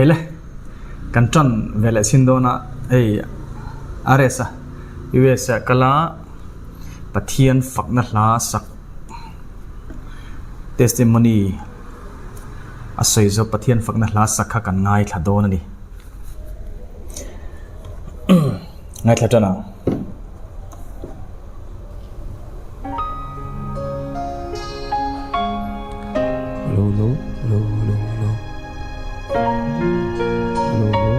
khoile kan tron vele sindona ei aresa USA kala pathian fakna hla sak testimony asoi zo pathian fakna hla sakha kan ngai thadon ani ngai thlatana lo lo lo lo lo lo lo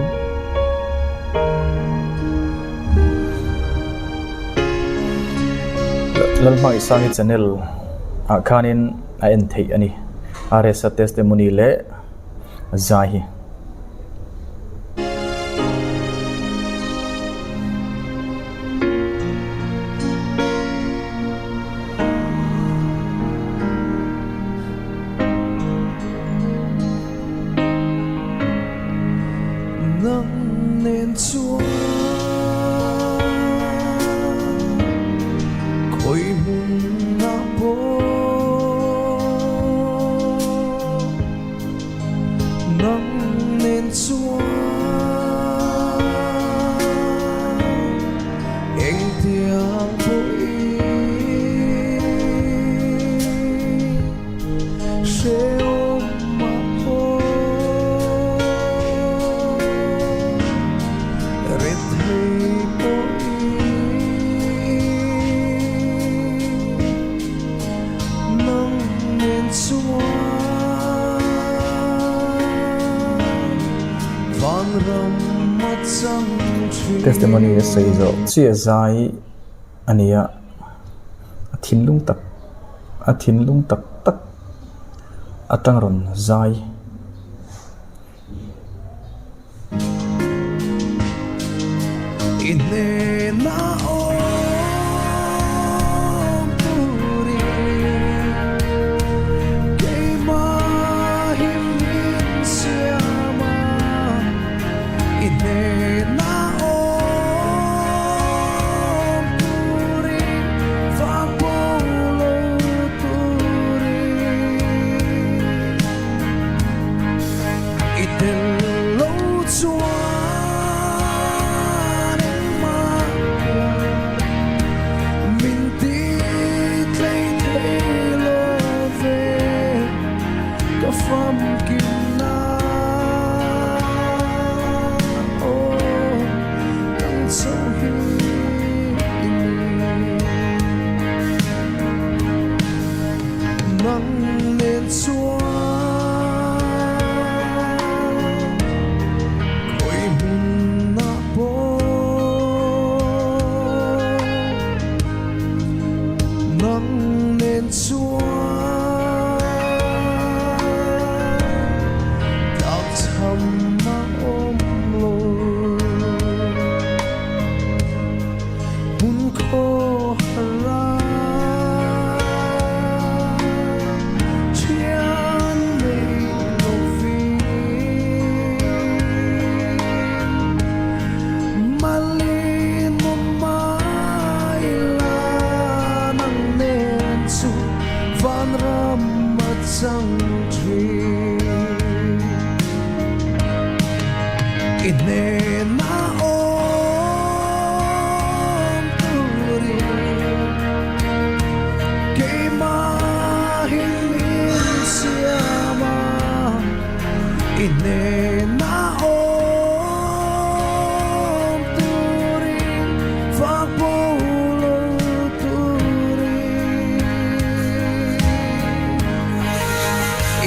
lalmai sangi channel khanin a en thei ani aresa testimony le zahi Nangnen chuan khoi mun na po Nangnen chuan eng tiang poi testimony sei zo chi zai ania athin lung tak tak atang ron zai hnena turin keima himin siama hnena turin va polo turin itello chuan from Kina oh don't so Nangnen chuan khoi mun na po Nangnen chuan hnena turin keima himin siama hnena turin va polo turin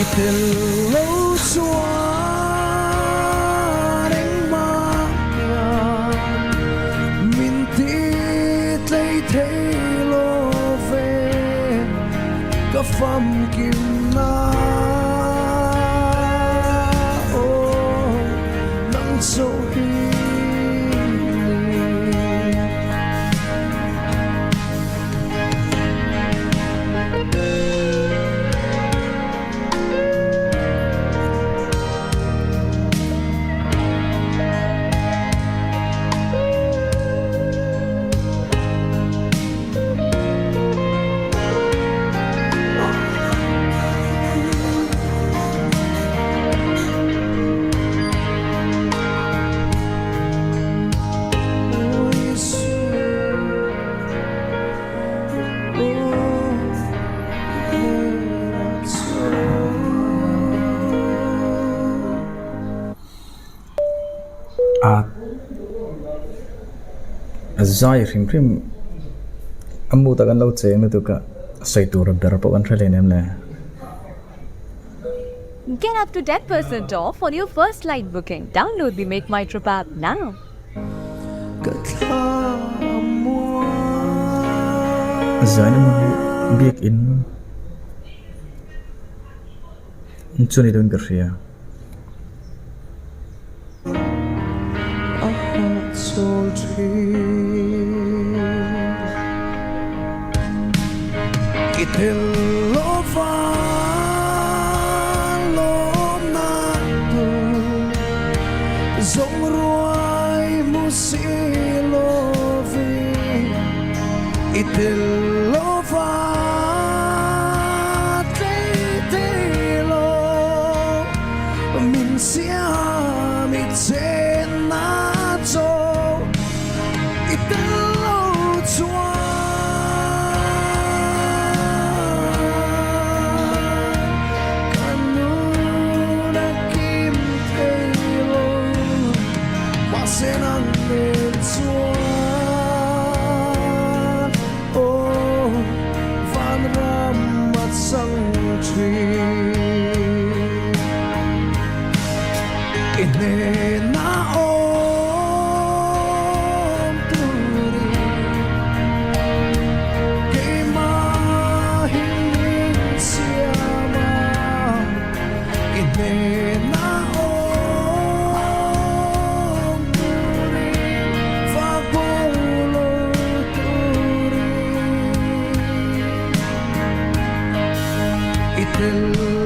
itello chuan from Kina oh nang so zai rim rim amu ta kan lo cheng na tu ka sai tur ber po kan thale nem le Get up to 10% off on your first flight booking. Download the Make My Trip app now. zai na mun biak in chuni dun ka ria Dòng ruồi mu si lo vi itel lo va te te lo min sia mi chen na cho itel lo chuan kanu na kim te lo se Nangnen chuan oh van ram mat sang thi hnena om turin ke ma hin siama hnena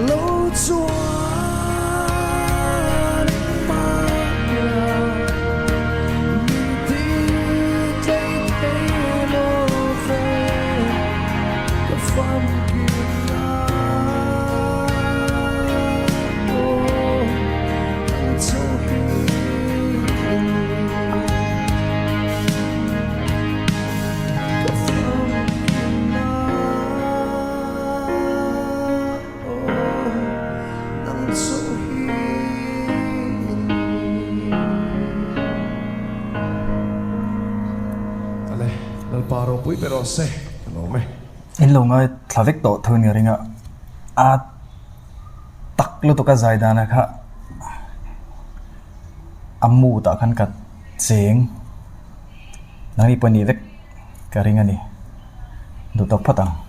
lo chuan ma min ti te te lo ve ka fam ki na oh I'm so paro pui pero se no me in lo ngai thavek to thun ya ringa a tak lo to ka zai da na kha amu ta khan ka cheng nani pani vek ka ringa ni do to phata